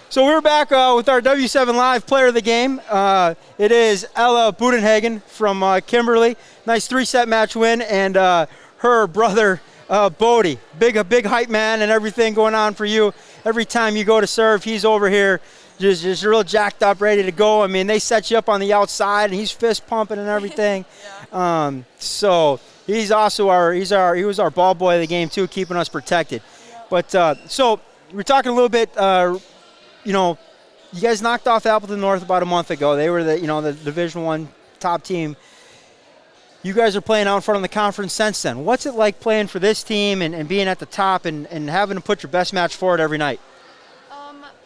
So we're back with our W7 Live player of the game. It is Ella Buddenhagen from Kimberly. Nice 3-set match win, and her brother Bodie, a big hype man and everything going on for you. Every time you go to serve, he's over here just real jacked up, ready to go. I mean, they set you up on the outside, and he's fist pumping and everything. Yeah. So he's also he was our ball boy of the game too, keeping us protected. Yeah. But so we're talking a little bit. You know, you guys knocked off Appleton North about a month ago. They were the Division I top team. You guys are playing out in front of the conference since then. What's it like playing for this team and being at the top and having to put your best match forward every night?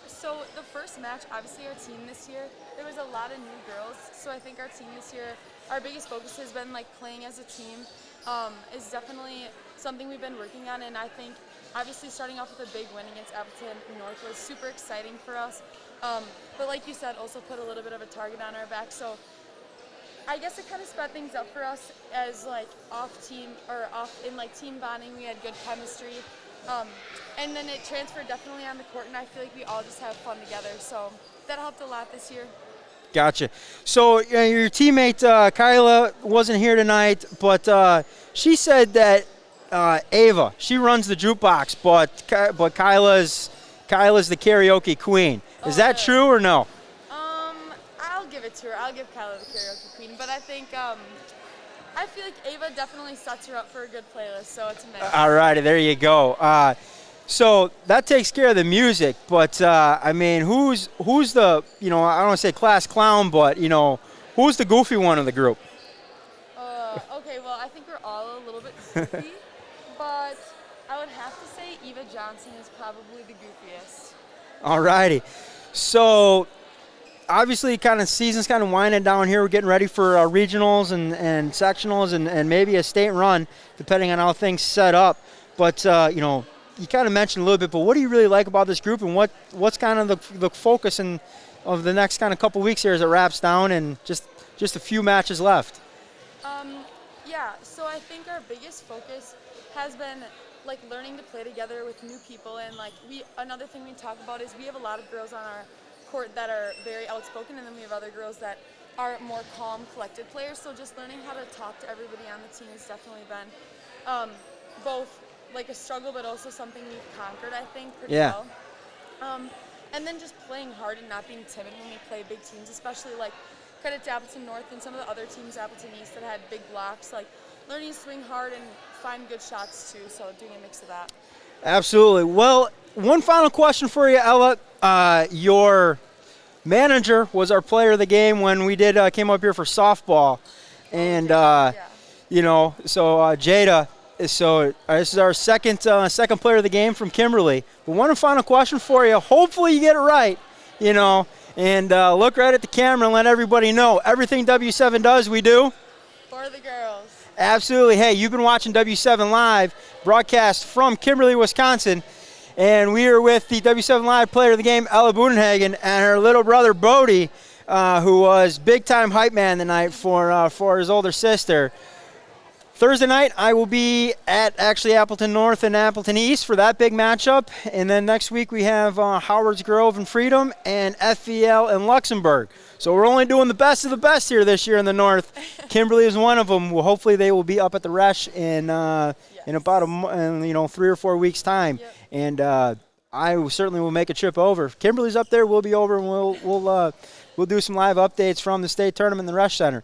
So the first match, obviously our team this year, there was a lot of new girls. So I think our team this year, our biggest focus has been like playing as a team. Is definitely something we've been working on, and I think obviously starting off with a big win against Appleton North was super exciting for us. But like you said, also put a little bit of a target on our back. So I guess it kind of sped things up for us as like off in like team bonding. We had good chemistry, and then it transferred definitely on the court. And I feel like we all just have fun together. So that helped a lot this year. Gotcha. So your teammate Kyla wasn't here tonight, but she said that Ava, she runs the jukebox, but Kyla's the karaoke queen. Is that true or no? I'll give it to her. I'll give Kyla the karaoke queen, but I think I feel like Ava definitely sets her up for a good playlist, so it's a mix. All righty, there you go. So that takes care of the music, but I mean, who's the, I don't want to say class clown, but who's the goofy one of the group? Okay, well, I think we're all a little bit goofy, but I would have to say Eva Johnson is probably the goofiest. All righty. So obviously, season's kind of winding down here. We're getting ready for regionals and sectionals and maybe a state run, depending on how things set up. But you kind of mentioned a little bit, but what do you really like about this group, and what's kind of the focus of the next kind of couple weeks here as it wraps down and just a few matches left? Yeah, so I think our biggest focus has been like learning to play together with new people, and like another thing we talk about is we have a lot of girls on our court that are very outspoken, and then we have other girls that are more calm, collected players. So just learning how to talk to everybody on the team has definitely been both like a struggle, but also something we've conquered, I think, pretty well. And then just playing hard and not being timid when we play big teams, especially like credit to Appleton North and some of the other teams, Appleton East, that had big blocks, like learning to swing hard and find good shots too, so doing a mix of that. Absolutely. Well, one final question for you, Ella. Your manager was our player of the game when we came up here for softball, and so Jada. So this is our second player of the game from Kimberly. But one final question for you. Hopefully you get it right, and look right at the camera and let everybody know everything W7 does, we do for the girls. Absolutely. Hey, you've been watching W7 Live, broadcast from Kimberly, Wisconsin, and we are with the W7 Live player of the game, Ella Buddenhagen, and her little brother, Bodie, who was big-time hype man tonight for his older sister. Thursday night, I will be at actually Appleton North and Appleton East for that big matchup. And then next week we have Howard's Grove and Freedom and FVL and Luxembourg. So we're only doing the best of the best here this year in the North. Kimberly is one of them. Well, hopefully they will be up at the Resch in about 3 or 4 weeks' time. Yep. And I certainly will make a trip over. If Kimberly's up there, we'll be over and we'll do some live updates from the state tournament in the Resch Center.